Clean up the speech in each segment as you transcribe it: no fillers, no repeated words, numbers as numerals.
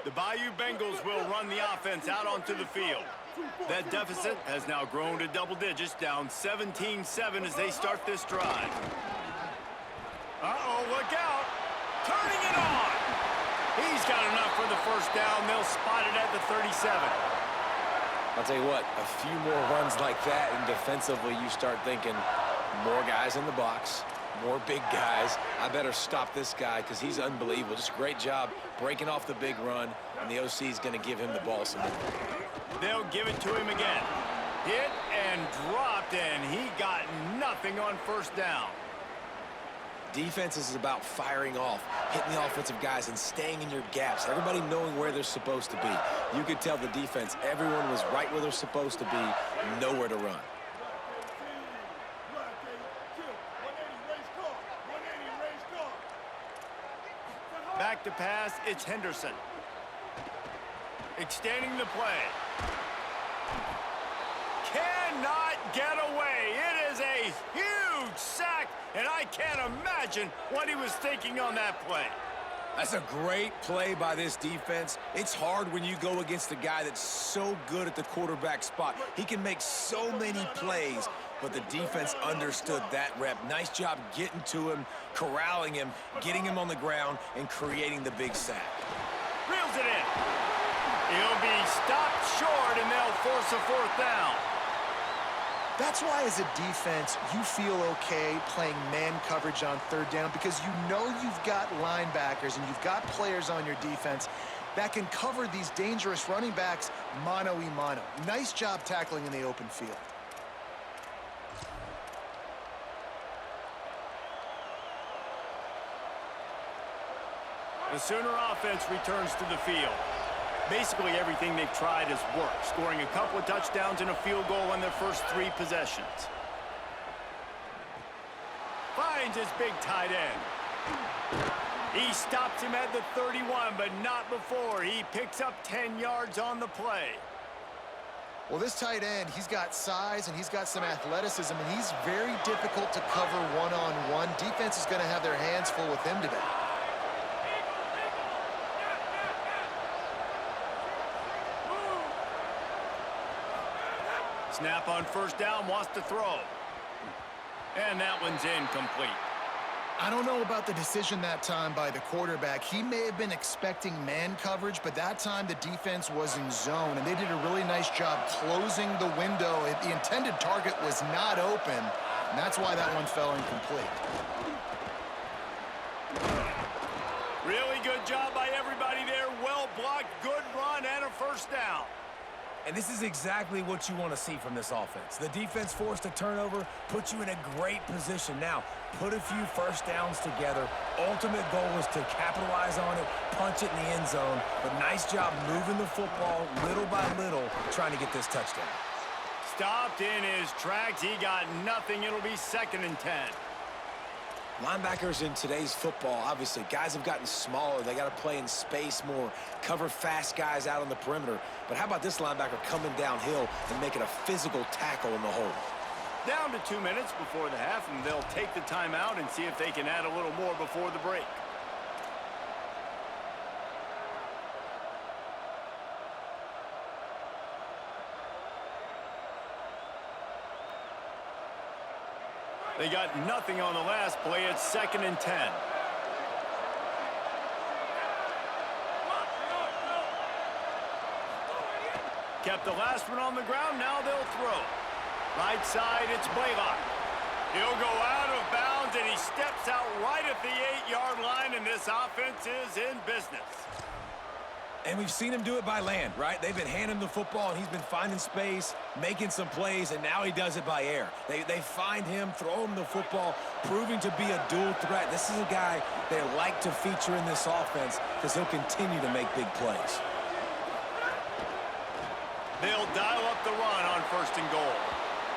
The Bayou Bengals will run the offense out onto the field. That deficit has now grown to double digits, down 17-7 as they start this drive. Uh-oh, look out. Turning it on. He's got enough for the first down. They'll spot it at the 37. I'll tell you what, a few more runs like that, and defensively you start thinking more guys in the box, more big guys. I better stop this guy because he's unbelievable. Just a great job breaking off the big run, and the OC is going to give him the ball some more. They'll give it to him again. Hit and dropped, and he got nothing on first down. Defense is about firing off, hitting the offensive guys, and staying in your gaps. Everybody knowing where they're supposed to be. You could tell the defense, everyone was right where they're supposed to be, nowhere to run. Back to pass, it's Henderson. Extending the play. Cannot get away. It is a huge sack, and I can't imagine what he was thinking on that play. That's a great play by this defense. It's hard when you go against a guy that's so good at the quarterback spot. He can make so many plays, but the defense understood that rep. Nice job getting to him, corralling him, getting him on the ground, and creating the big sack. Reels it in. He'll be stopped short, and they'll force a fourth down. That's why, as a defense, you feel okay playing man coverage on third down because you know you've got linebackers and you've got players on your defense that can cover these dangerous running backs mano-a-mano. Nice job tackling in the open field. The Sooner offense returns to the field. Basically everything they've tried has worked, scoring a couple of touchdowns and a field goal on their first 3 possessions. Finds his big tight end. He stops him at the 31, but not before. He picks up 10 yards on the play. Well, this tight end, he's got size and he's got some athleticism, and he's very difficult to cover one-on-one. Defense is going to have their hands full with him today. Snap on first down, wants to throw. And that one's incomplete. I don't know about the decision that time by the quarterback. He may have been expecting man coverage, but that time the defense was in zone, and they did a really nice job closing the window. The intended target was not open, and that's why that one fell incomplete. Really good job by everybody there. Well blocked, good run, and a first down. And this is exactly what you want to see from this offense. The defense forced a turnover, puts you in a great position. Now, put a few first downs together. Ultimate goal is to capitalize on it, punch it in the end zone. But nice job moving the football little by little, trying to get this touchdown. Stopped in his tracks. He got nothing. It'll be 2nd and 10. Linebackers in today's football, obviously, guys have gotten smaller. They got to play in space more, cover fast guys out on the perimeter. But how about this linebacker coming downhill and making a physical tackle in the hole? Down to 2 minutes before the half, and they'll take the timeout and see if they can add a little more before the break. They got nothing on the last play. It's 2nd and 10. Kept the last one on the ground. Now they'll throw. Right side, it's Blaylock. He'll go out of bounds, and he steps out right at the 8-yard line, and this offense is in business. And we've seen him do it by land, right? They've been handing him the football, and he's been finding space, making some plays, and now he does it by air. They find him, throw him the football, proving to be a dual threat. This is a guy they like to feature in this offense because he'll continue to make big plays. They'll dial up the run on 1st and goal.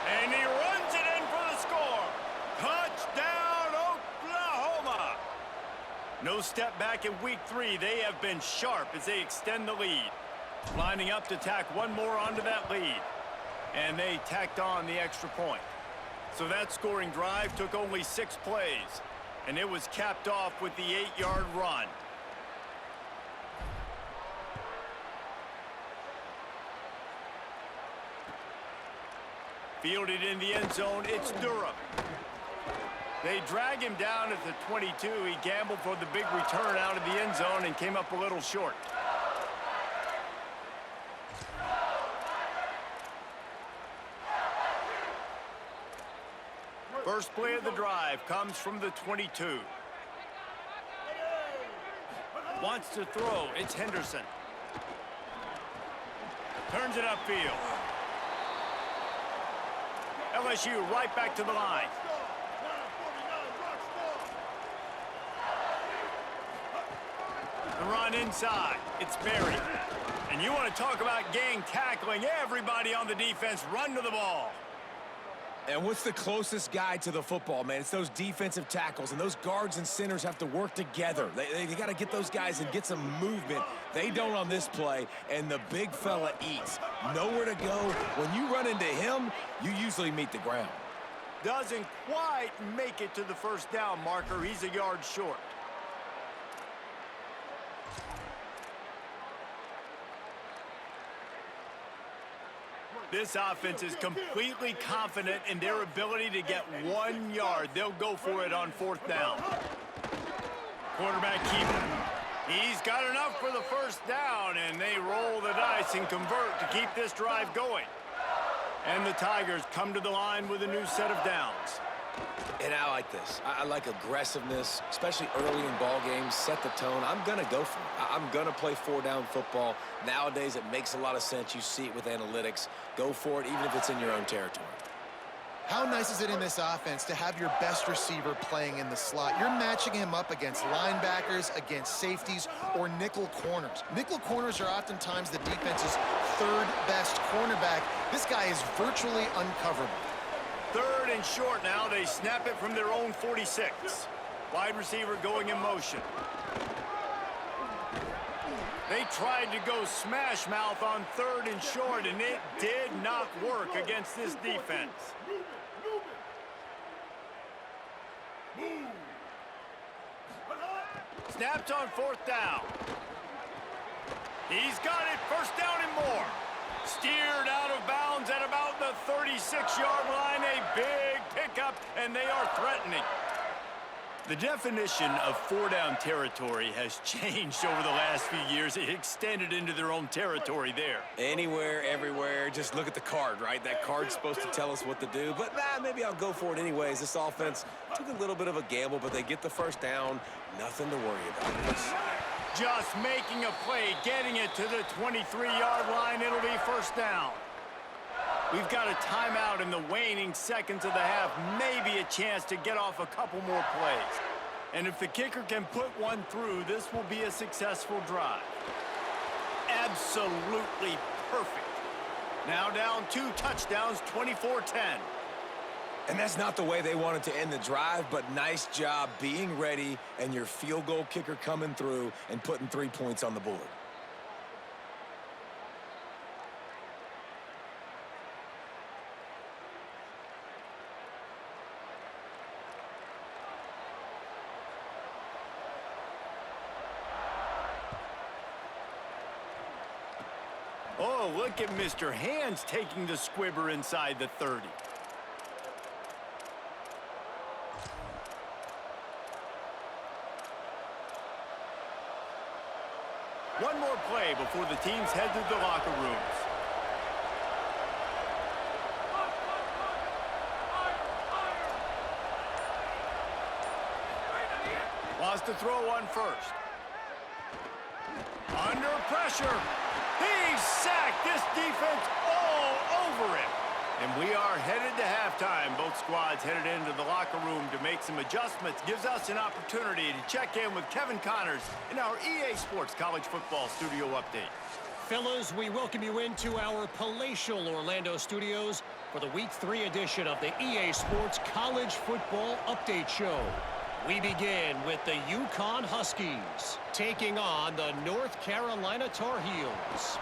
And he runs it in for the score. Touchdown, Oklahoma! No step back in week 3. They have been sharp as they extend the lead. Lining up to tack one more onto that lead. And they tacked on the extra point. So that scoring drive took only 6 plays. And it was capped off with the 8-yard run. Fielded in the end zone, it's Durham. They drag him down at the 22. He gambled for the big return out of the end zone and came up a little short. First play of the drive comes from the 22. Wants to throw. It's Henderson. Turns it upfield. LSU right back to the line. The run inside. It's Berry. And you want to talk about gang tackling. Everybody on the defense run to the ball. And what's the closest guy to the football, man? It's those defensive tackles, and those guards and centers have to work together. They got to get those guys and get some movement. They don't on this play, and the big fella eats. Nowhere to go. When you run into him, you usually meet the ground. Doesn't quite make it to the first down marker. He's a yard short. This offense is completely confident in their ability to get 1 yard. They'll go for it on fourth down. Quarterback keeper. He's got enough for the first down, and they roll the dice and convert to keep this drive going. And the Tigers come to the line with a new set of downs. And I like this. I like aggressiveness, especially early in ball games. Set the tone. I'm going to go for it. I'm going to play four-down football. Nowadays, it makes a lot of sense. You see it with analytics. Go for it, even if it's in your own territory. How nice is it in this offense to have your best receiver playing in the slot? You're matching him up against linebackers, against safeties, or nickel corners. Nickel corners are oftentimes the defense's third best cornerback. This guy is virtually uncoverable. Third and short now. They snap it from their own 46. Wide receiver going in motion. They tried to go smash mouth on third and short, and it did not work against this defense. Snaps on fourth down. He's got it. First down and more. Steered out of bounds at about the 36-yard line. A big pickup, and they are threatening. The definition of four-down territory has changed over the last few years. It extended into their own territory there. Anywhere, everywhere. Just look at the card, right? That card's supposed to tell us what to do. But maybe I'll go for it anyways. This offense took a little bit of a gamble, but they get the first down. Nothing to worry about. Just making a play, getting it to the 23-yard line. It'll be first down. We've got a timeout in the waning seconds of the half. Maybe a chance to get off a couple more plays. And if the kicker can put one through, this will be a successful drive. Absolutely perfect. Now down 2 touchdowns, 24-10. And that's not the way they wanted to end the drive, but nice job being ready and your field goal kicker coming through and putting 3 points on the board. Oh, look at Mr. Hands taking the squibber inside the 30. One more play before the teams head to the locker rooms. Wants to throw one first. Under pressure. He's sacked. This defense all over him. And we are headed to halftime. Both squads headed into the locker room to make some adjustments. Gives us an opportunity to check in with Kevin Connors in our EA Sports College Football Studio Update. Fellas, we welcome you into our palatial Orlando studios for the Week 3 edition of the EA Sports College Football Update Show. We begin with the UConn Huskies taking on the North Carolina Tar Heels.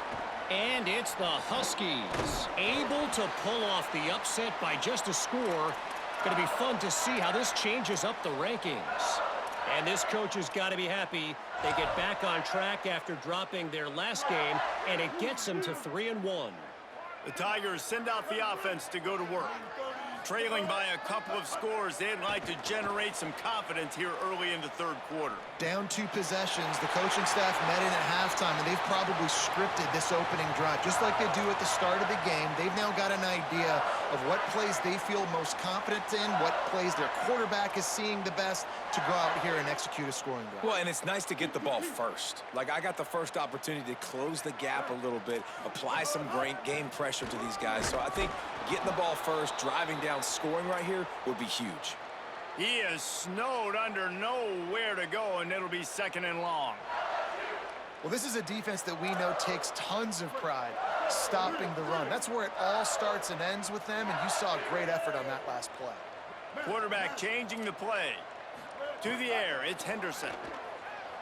And it's the Huskies able to pull off the upset by just a score. Going to be fun to see how this changes up the rankings. And this coach has got to be happy they get back on track after dropping their last game, and it gets them to 3-1. The Tigers send out the offense to go to work. Trailing by a couple of scores, they'd like to generate some confidence here early in the third quarter. Down 2 possessions, the coaching staff met in at halftime, and they've probably scripted this opening drive. Just like they do at the start of the game, they've now got an idea of what plays they feel most confident in, what plays their quarterback is seeing the best to go out here and execute a scoring drive. Well, and it's nice to get the ball first. Like, I got the first opportunity to close the gap a little bit, apply some great game pressure to these guys. So I think getting the ball first, driving down, scoring right here would be huge. He is snowed under nowhere to go, and it'll be 2nd and long. Well, this is a defense that we know takes tons of pride stopping the run. That's where it all starts and ends with them, and you saw a great effort on that last play. Quarterback changing the play. To the air, it's Henderson.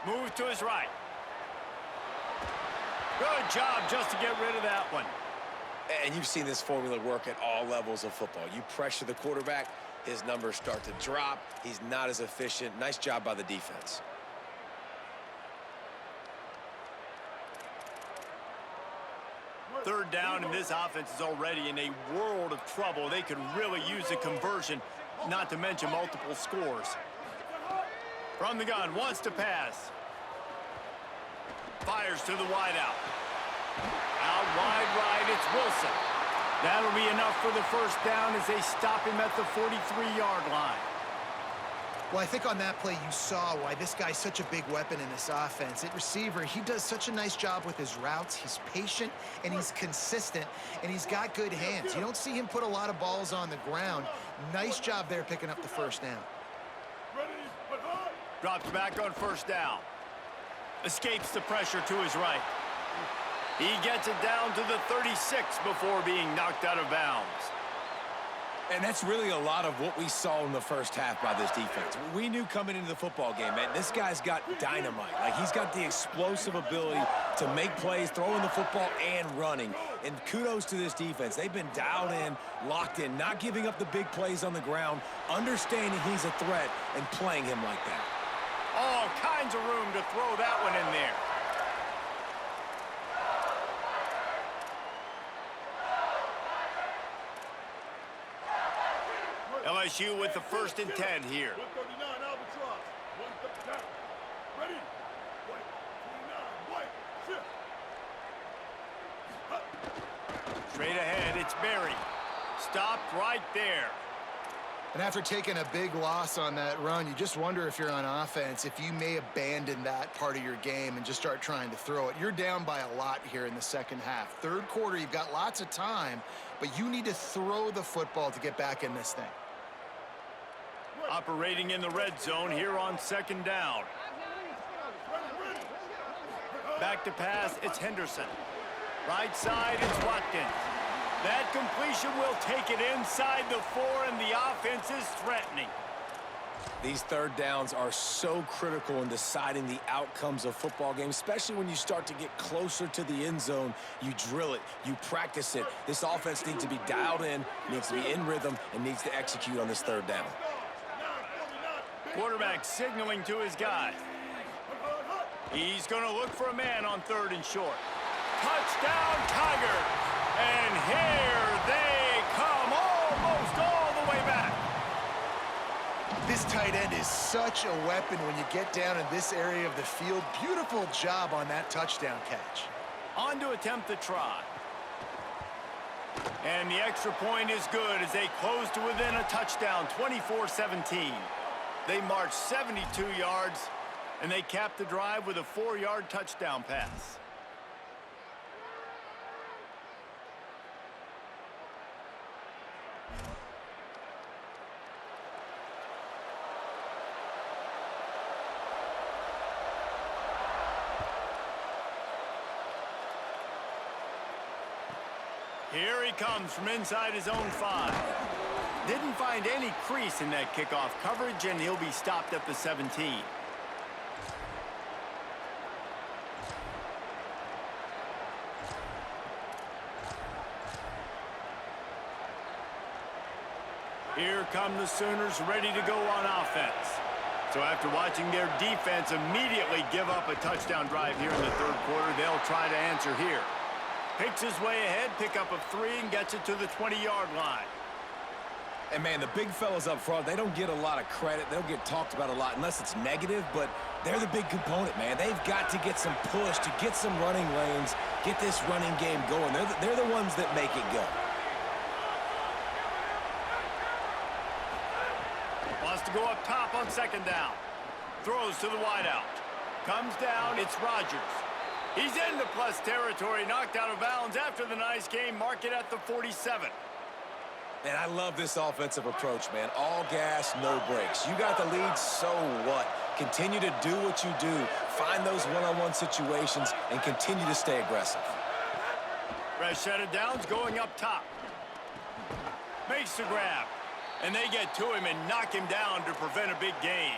Move to his right. Good job just to get rid of that one. And you've seen this formula work at all levels of football. You pressure the quarterback, his numbers start to drop. He's not as efficient. Nice job by the defense. Third down, and this offense is already in a world of trouble. They could really use a conversion, not to mention multiple scores. From the gun, wants to pass. Fires to the wideout. Out wide right, it's Wilson. That'll be enough for the first down as they stop him at the 43-yard line. Well, I think on that play you saw why this guy's such a big weapon in this offense. At receiver, he does such a nice job with his routes. He's patient, and he's consistent, and he's got good hands. You don't see him put a lot of balls on the ground. Nice job there picking up the first down. Drops back on first down. Escapes the pressure to his right. He gets it down to the 36 before being knocked out of bounds. And that's really a lot of what we saw in the first half by this defense. We knew coming into the football game, man, this guy's got dynamite. Like, he's got the explosive ability to make plays, throwing the football and running. And kudos to this defense. They've been dialed in, locked in, not giving up the big plays on the ground, understanding he's a threat, and playing him like that. All kinds of room to throw that one in there. LSU with the 1st and 10 here. Straight ahead, it's Berry. Stopped right there. And after taking a big loss on that run, you just wonder if you're on offense, if you may abandon that part of your game and just start trying to throw it. You're down by a lot here in the second half. Third quarter, you've got lots of time, but you need to throw the football to get back in this thing. Operating in the red zone here on 2nd down. Back to pass, it's Henderson. Right side, it's Watkins. That completion will take it inside the 4, and the offense is threatening. These third downs are so critical in deciding the outcomes of football games, especially when you start to get closer to the end zone. You drill it, you practice it. This offense needs to be dialed in, needs to be in rhythm, and needs to execute on this third down. Quarterback signaling to his guy. He's going to look for a man on 3rd and short. Touchdown, Tigers! And here they come, almost all the way back. This tight end is such a weapon when you get down in this area of the field. Beautiful job on that touchdown catch. On to attempt the try. And the extra point is good as they close to within a touchdown, 24-17. They march 72 yards, and they cap the drive with a 4-yard touchdown pass. Here he comes from inside his own 5. Didn't find any crease in that kickoff coverage, and he'll be stopped at the 17. Here come the Sooners ready to go on offense. So after watching their defense immediately give up a touchdown drive here in the third quarter, they'll try to answer here. Picks his way ahead, pick up of 3, and gets it to the 20-yard line. And, man, the big fellas up front, they don't get a lot of credit. They'll get talked about a lot unless it's negative, but they're the big component, man. They've got to get some push, to get some running lanes, get this running game going. They're the ones that make it go. Wants to go up top on second down. Throws to the wideout. Comes down, it's Rodgers. He's into plus territory, knocked out of bounds after the nice game. Mark it at the 47. And I love this offensive approach, man. All gas, no brakes. You got the lead, so what? Continue to do what you do. Find those one-on-one situations and continue to stay aggressive. Fresh set of downs going up top. Makes the grab. And they get to him and knock him down to prevent a big gain.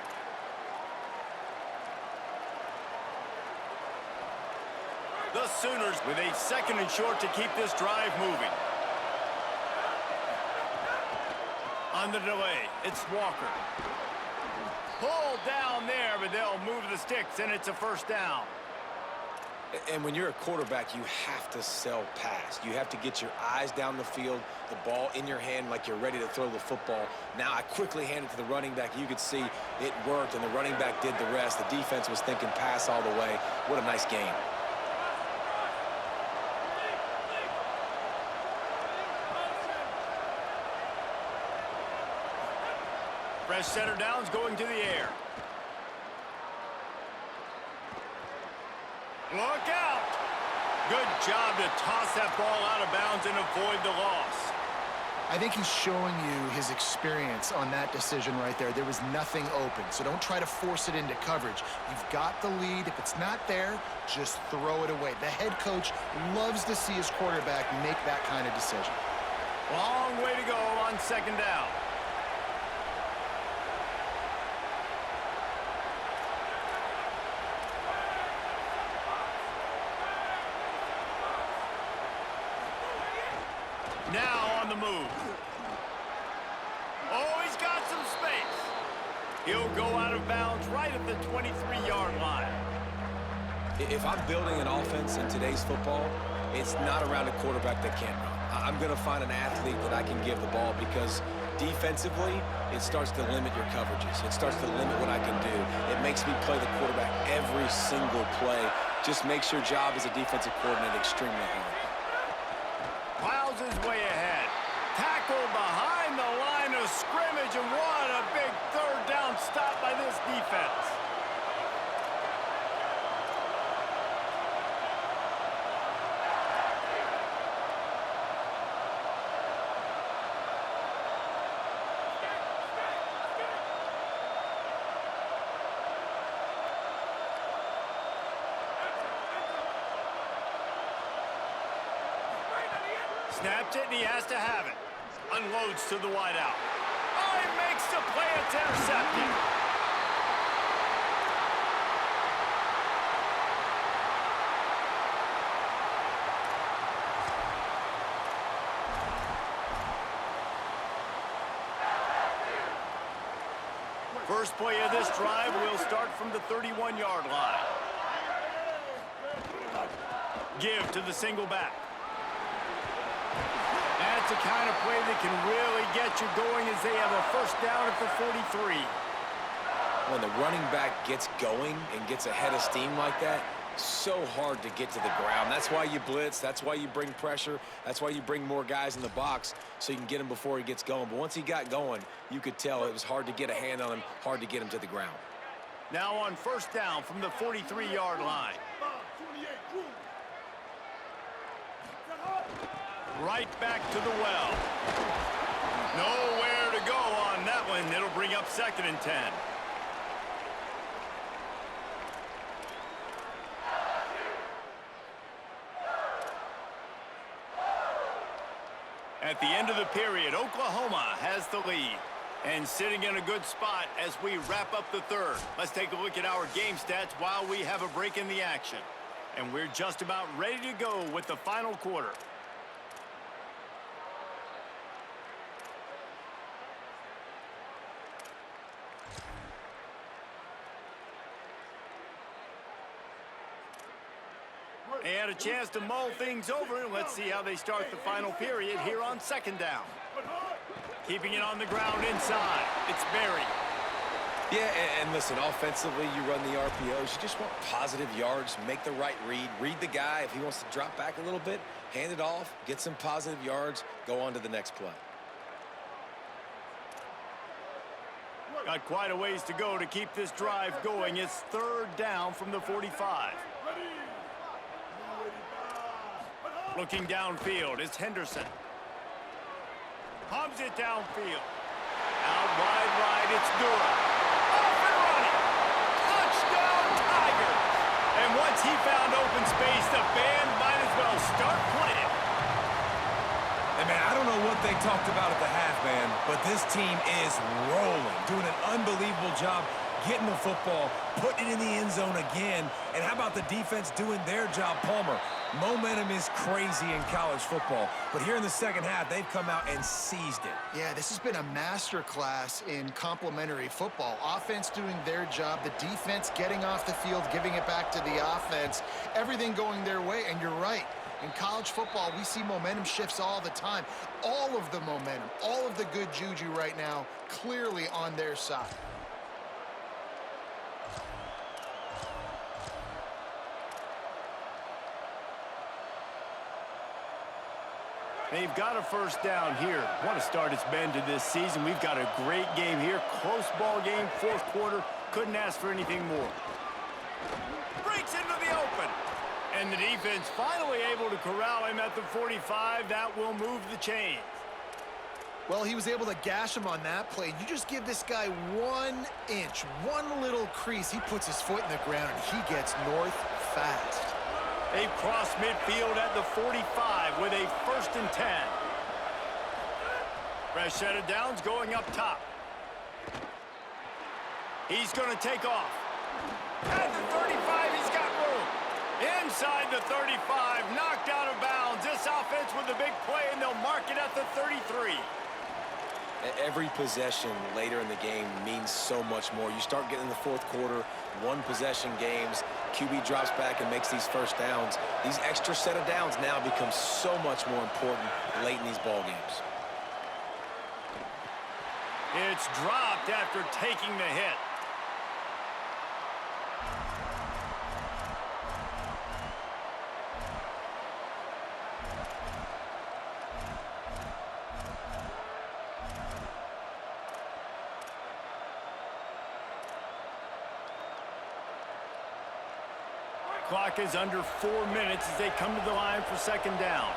The Sooners with a 2nd and short to keep this drive moving. On the delay, it's Walker. Pulled down there, but they'll move the sticks, and it's a first down. And when you're a quarterback, you have to sell past. You have to get your eyes down the field, the ball in your hand like you're ready to throw the football. Now I quickly hand it to the running back. You could see it worked, and the running back did the rest. The defense was thinking pass all the way. What a nice game. Fresh center downs going to the air. Look out! Good job to toss that ball out of bounds and avoid the loss. I think he's showing you his experience on that decision right there. There was nothing open, so don't try to force it into coverage. You've got the lead. If it's not there, just throw it away. The head coach loves to see his quarterback make that kind of decision. Long way to go on second down. Now on the move. Oh, he's got some space. He'll go out of bounds right at the 23-yard line. If I'm building an offense in today's football, it's not around a quarterback that can't run. I'm going to find an athlete that I can give the ball because defensively, it starts to limit your coverages. It starts to limit what I can do. It makes me play the quarterback every single play. Just makes your job as a defensive coordinator extremely hard. Piles his way ahead. Tackled behind the line of scrimmage, and what a big third down stop by this defense. Snapped it, and he has to have it. Unloads to the wideout. Oh, he makes the play. It's intercepted. First play of this drive will start from the 31-yard line. Give to the single back. That's the kind of play that can really get you going as they have a first down at the 43. When the running back gets going and gets ahead of steam like that, so hard to get to the ground. That's why you blitz. That's why you bring pressure. That's why you bring more guys in the box so you can get him before he gets going. But once he got going, you could tell it was hard to get a hand on him, hard to get him to the ground. Now on first down from the 43-yard line. Right back to the well. Nowhere to go on that one. It'll bring up 2nd and 10. At the end of the period, Oklahoma has the lead. And sitting in a good spot as we wrap up the third. Let's take a look at our game stats while we have a break in the action. And we're just about ready to go with the final quarter. They had a chance to mull things over, and let's see how they start the final period here on second down. Keeping it on the ground inside. It's Berry. Yeah, and listen, offensively, you run the RPOs. You just want positive yards, make the right read the guy. If he wants to drop back a little bit, hand it off, get some positive yards, go on to the next play. Got quite a ways to go to keep this drive going. It's third down from the 45. Looking downfield, it's Henderson. Pumps it downfield. Out wide right, it's Durham. Off and running. Touchdown, Tigers. And once he found open space, the band might as well start playing. Hey, man, I don't know what they talked about at the half, man, but this team is rolling, doing an unbelievable job getting the football, putting it in the end zone again. And how about the defense doing their job, Palmer? Momentum is crazy in college football, but here in the second half, they've come out and seized it. Yeah, this has been a masterclass in complementary football. Offense doing their job, the defense getting off the field, giving it back to the offense, everything going their way, and you're right. In college football, we see momentum shifts all the time. All of the momentum, all of the good juju right now, clearly on their side. They've got a first down here. Want to start its bend to this season. We've got a great game here. Close ball game, fourth quarter. Couldn't ask for anything more. Breaks into the open. And the defense finally able to corral him at the 45. That will move the chains. Well, he was able to gash him on that play. You just give this guy 1 inch, one little crease. He puts his foot in the ground, and he gets north fast. They've crossed midfield at the 45 with a 1st and 10. Fresh set of downs going up top. He's going to take off. At the 35, he's got room. Inside the 35, knocked out of bounds. This offense with a big play, and they'll mark it at the 33. Every possession later in the game means so much more. You start getting in the fourth quarter, one-possession games, QB drops back and makes these first downs. These extra set of downs now become so much more important late in these ball games. It's dropped after taking the hit. Clock is under 4 minutes as they come to the line for second down.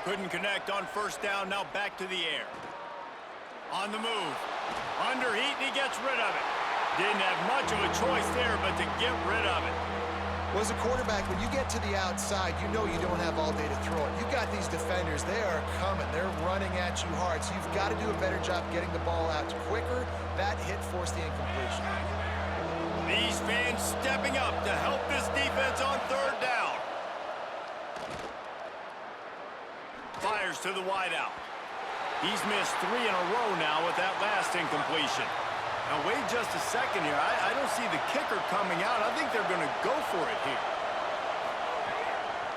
Couldn't connect on first down, now back to the air. On the move. Under heat, and he gets rid of it. Didn't have much of a choice there, but to get rid of it. Well, as a quarterback, when you get to the outside, you know you don't have all day to throw it. You've got these defenders. They are coming. They're running at you hard. So you've got to do a better job getting the ball out quicker. That hit forced the incompletion. These fans stepping up to help this defense on third down. Fires to the wideout. He's missed 3 in a row now with that last incompletion. Now, wait just a second here. I don't see the kicker coming out. I think they're going to go for it here.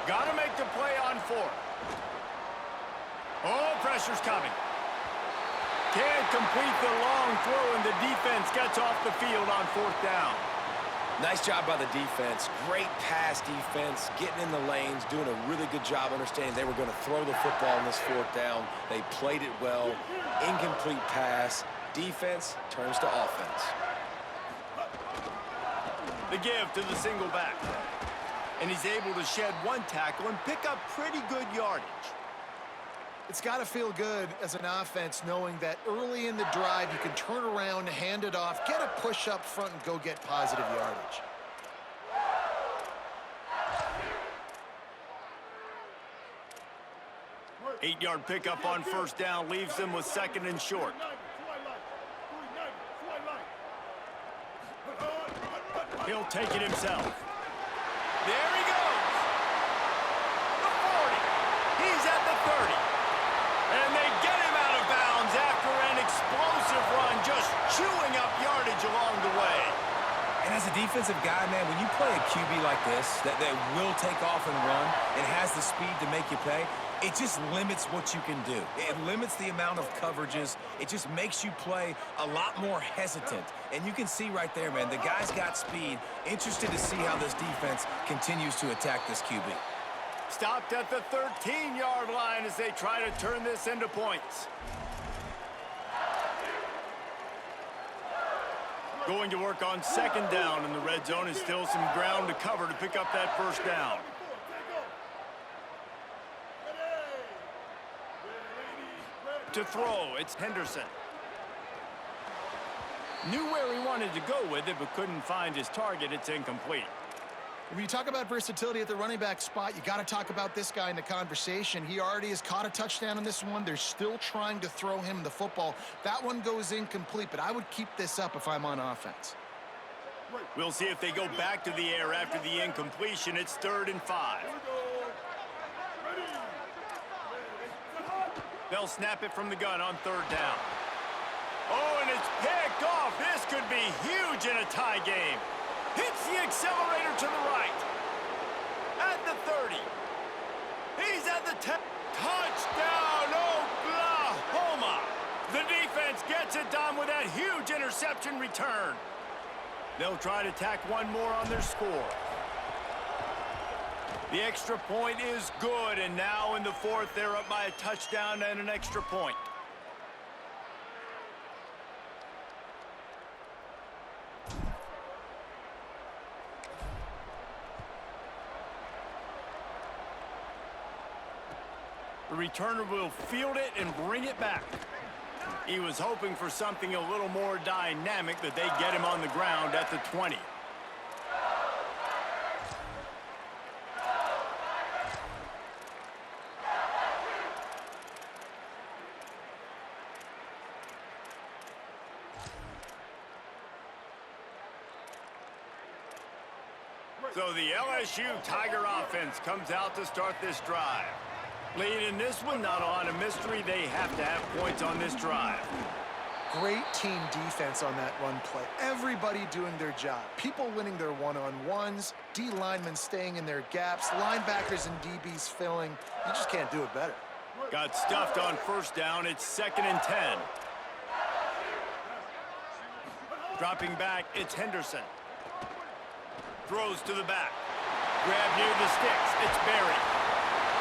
Got to make the play on 4th. Oh, pressure's coming. Can't complete the long throw, and the defense gets off the field on 4th down. Nice job by the defense. Great pass defense, getting in the lanes, doing a really good job understanding they were going to throw the football on this 4th down. They played it well. Incomplete pass. Defense turns to offense. The give to the single back. And he's able to shed 1 tackle and pick up pretty good yardage. It's got to feel good as an offense knowing that early in the drive you can turn around, hand it off, get a push up front, and go get positive yardage. Eight-yard pickup on first down leaves them with 2nd and short. He'll take it himself. There he goes. The 40. He 30. And they get him out of bounds after an explosive run, just chewing up yardage along the way. And as a defensive guy, man, when you play a QB like this that will take off and run and has the speed to make you pay, it just limits what you can do. It limits the amount of coverages. It just makes you play a lot more hesitant. And you can see right there, man, the guy's got speed. Interested to see how this defense continues to attack this QB. Stopped at the 13-yard line as they try to turn this into points. Going to work on second down in the red zone, and still some ground to cover to pick up that first down. To throw, it's Henderson. Knew where he wanted to go with it, but couldn't find his target. It's incomplete. When you talk about versatility at the running back spot, you got to talk about this guy in the conversation. He already has caught a touchdown in this one. They're still trying to throw him the football. That one goes incomplete, but I would keep this up if I'm on offense. We'll see if they go back to the air after the incompletion. It's 3rd and 5. They'll snap it from the gun on 3rd down. Oh, and it's picked off. This could be huge in a tie game. Hits the accelerator to the right. At the 30. He's at the 10. Touchdown, Oklahoma. The defense gets it done with that huge interception return. They'll try to tack one more on their score. The extra point is good, and now in the 4th, they're up by a touchdown and an extra point. The returner will field it and bring it back. He was hoping for something a little more dynamic, that they get him on the ground at the 20. So the LSU Tiger offense comes out to start this drive. Lead in this one, not a lot of mystery. They have to have points on this drive. Great team defense on that run play. Everybody doing their job. People winning their one-on-ones, D linemen staying in their gaps, linebackers and DBs filling. You just can't do it better. Got stuffed on 1st down. It's 2nd and 10. Dropping back, it's Henderson. Throws to the back. Grab near the sticks. It's Berry.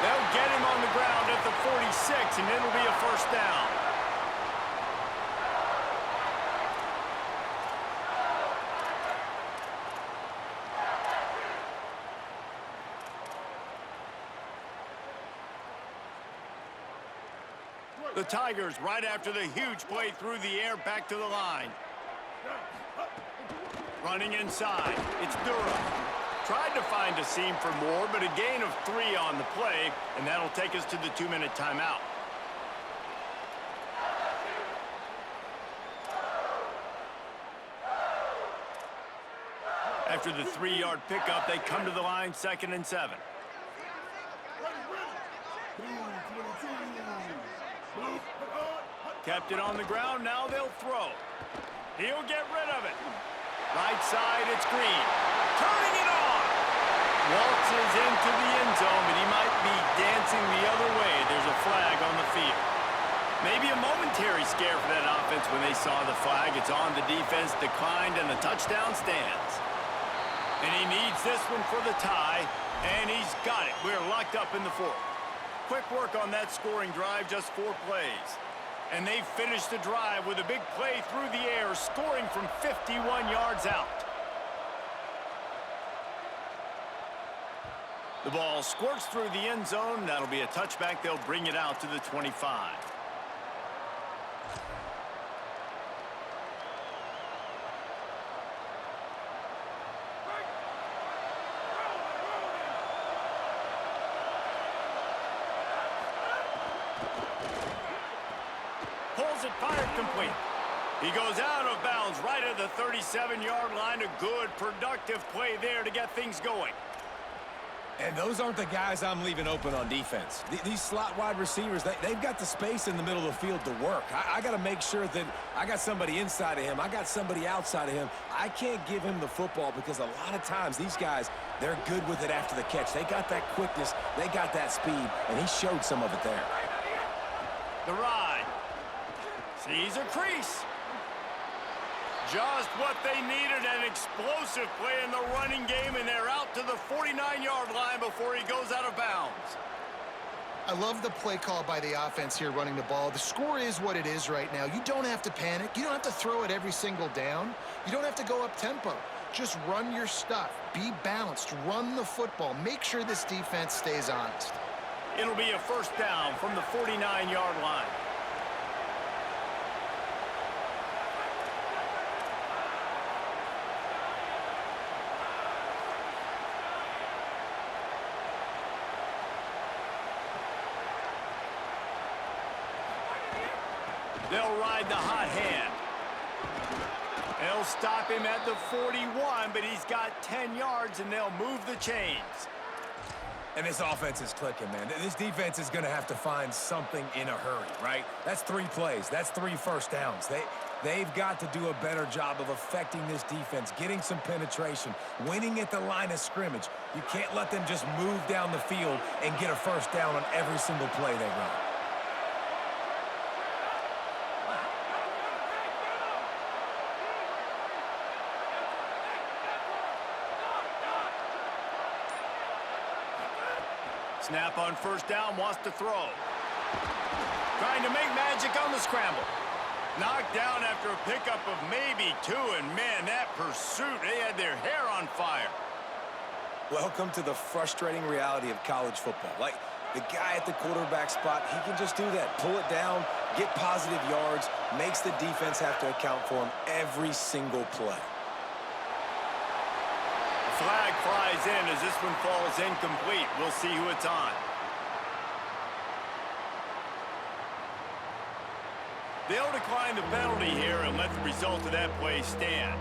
They'll get him on the ground at the 46, and it'll be a 1st down. The Tigers, right after the huge play through the air, back to the line. Running inside, it's Durham. Tried to find a seam for more, but a gain of 3 on the play, and that'll take us to the 2-minute timeout. After the 3-yard pickup, they come to the line, 2nd and 7. Kept it on the ground, now they'll throw. He'll get rid of it. Right side, it's Green. Turning it on. Waltzes into the end zone, but he might be dancing the other way. There's a flag on the field. Maybe a momentary scare for that offense when they saw the flag. It's on, the defense declined, and the touchdown stands. And he needs this one for the tie, and he's got it. We're locked up in the 4th. Quick work on that scoring drive, just 4 plays. And they finished the drive with a big play through the air, scoring from 51 yards out. The ball squirts through the end zone. That'll be a touchback. They'll bring it out to the 25. Pulls it, fired, complete. He goes out of bounds right at the 37-yard line. A good, productive play there to get things going. And those aren't the guys I'm leaving open on defense. These slot wide receivers, they've got the space in the middle of the field to work. I got to make sure that I got somebody inside of him. I got somebody outside of him. I can't give him the football because a lot of times these guys, they're good with it after the catch. They got that quickness. They got that speed, and he showed some of it there. The ride. Sees a crease. Just what they needed, an explosive play in the running game, and they're out to the 49-yard line before he goes out of bounds. I love the play call by the offense here running the ball. The score is what it is right now. You don't have to panic. You don't have to throw it every single down. You don't have to go up tempo. Just run your stuff. Be balanced. Run the football. Make sure this defense stays honest. It'll be a first down from the 49-yard line. They'll ride the hot hand. They'll stop him at the 41, but he's got 10 yards, and they'll move the chains. And this offense is clicking, man. This defense is going to have to find something in a hurry, right? That's 3 plays. That's 3 first downs. They've got to do a better job of affecting this defense, getting some penetration, winning at the line of scrimmage. You can't let them just move down the field and get a first down on every single play they run. Snap on first down, wants to throw. Trying to make magic on the scramble. Knocked down after a pickup of maybe 2, and man, that pursuit, they had their hair on fire. Welcome to the frustrating reality of college football. Like, the guy at the quarterback spot, he can just do that. Pull it down, get positive yards, makes the defense have to account for him every single play. Flag flies in as this one falls incomplete. We'll see who it's on. They'll decline the penalty here and let the result of that play stand.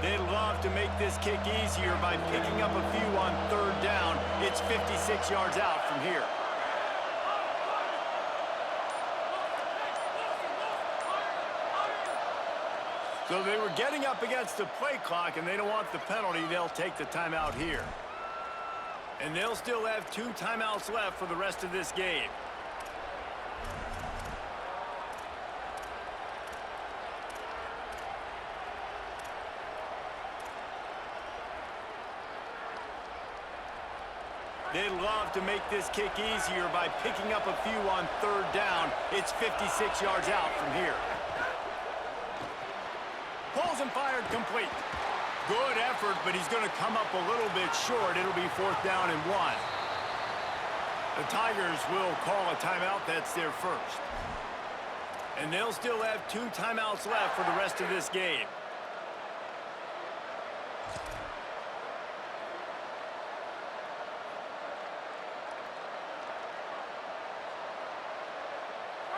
They'd love to make this kick easier by picking up a few on third down. It's 56 yards out from here. So they were getting up against the play clock, and they don't want the penalty. They'll take the timeout here. And they'll still have 2 timeouts left for the rest of this game. They'd love to make this kick easier by picking up a few on third down. It's 56 yards out from here. Pulls and fired complete. Good effort, but he's going to come up a little bit short. It'll be 4th down and 1. The Tigers will call a timeout. That's their first. And they'll still have 2 timeouts left for the rest of this game.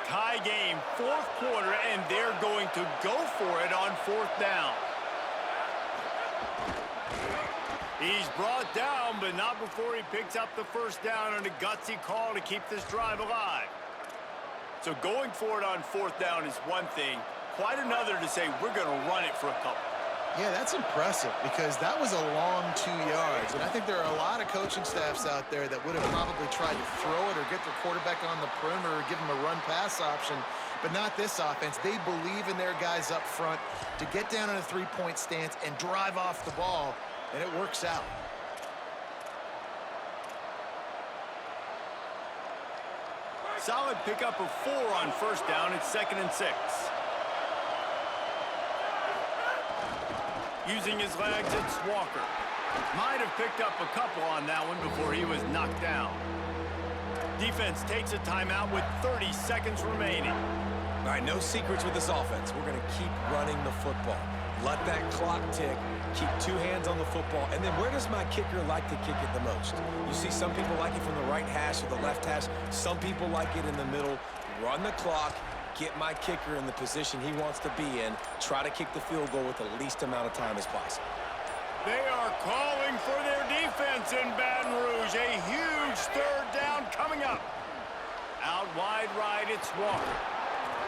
Tie game, 4th quarter, and they're going to go for it on 4th down. He's brought down, but not before he picks up the first down on a gutsy call to keep this drive alive. So going for it on 4th down is one thing, quite another to say we're going to run it for a couple. Yeah, that's impressive because that was a long 2 yards. And I think there are a lot of coaching staffs out there that would have probably tried to throw it or get their quarterback on the perimeter or give him a run-pass option, but not this offense. They believe in their guys up front to get down in a 3-point stance and drive off the ball, and it works out. Solid pickup of 4 on first down. It's 2nd and 6. Using his legs, it's Walker. Might have picked up a couple on that one before he was knocked down. Defense takes a timeout with 30 seconds remaining. All right, no secrets with this offense. We're going to keep running the football. Let that clock tick. Keep 2 hands on the football. And then where does my kicker like to kick it the most? You see some people like it from the right hash or the left hash. Some people like it in the middle. Run the clock. get my kicker in the position he wants to be in, try to kick the field goal with the least amount of time as possible. They are calling for their defense in Baton Rouge. A huge third down coming up. Out wide right, it's Walker.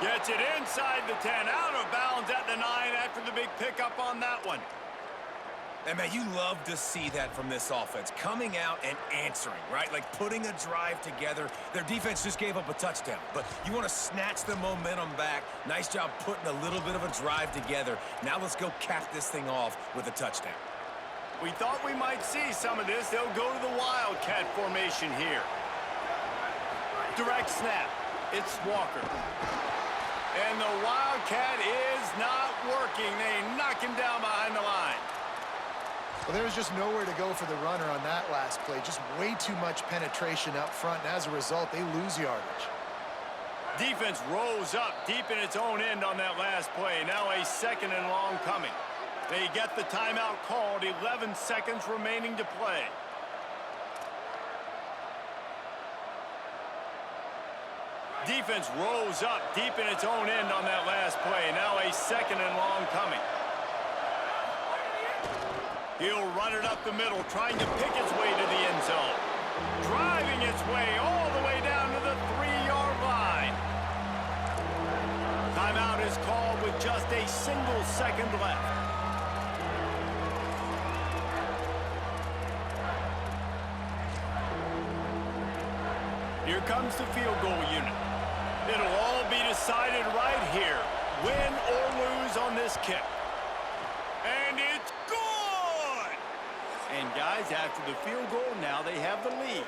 Gets it inside the 10, out of bounds at the 9 after the big pickup on that one. And, man, you love to see that from this offense. Coming out and answering, right? Like putting a drive together. Their defense just gave up a touchdown, but you want to snatch the momentum back. Nice job putting a little bit of a drive together. Now let's go cap this thing off with a touchdown. We thought we might see some of this. They'll go to the Wildcat formation here. Direct snap. It's Walker. And the Wildcat is not working. They knock him down behind the line. Well, there's just nowhere to go for the runner on that last play. Just way too much penetration up front, and as a result, they lose yardage. Defense rose up deep in its own end on that last play. Now a 2nd and long coming. They get the timeout called. 11 seconds remaining to play. Defense rose up deep in its own end on that last play. Now a 2nd and long coming. He'll run it up the middle, trying to pick its way to the end zone. Driving its way all the way down to the 3-yard line. Timeout is called with just a single second left. Here comes the field goal unit. It'll all be decided right here, win or lose on this kick. And it's good! And guys, after the field goal, now they have the lead.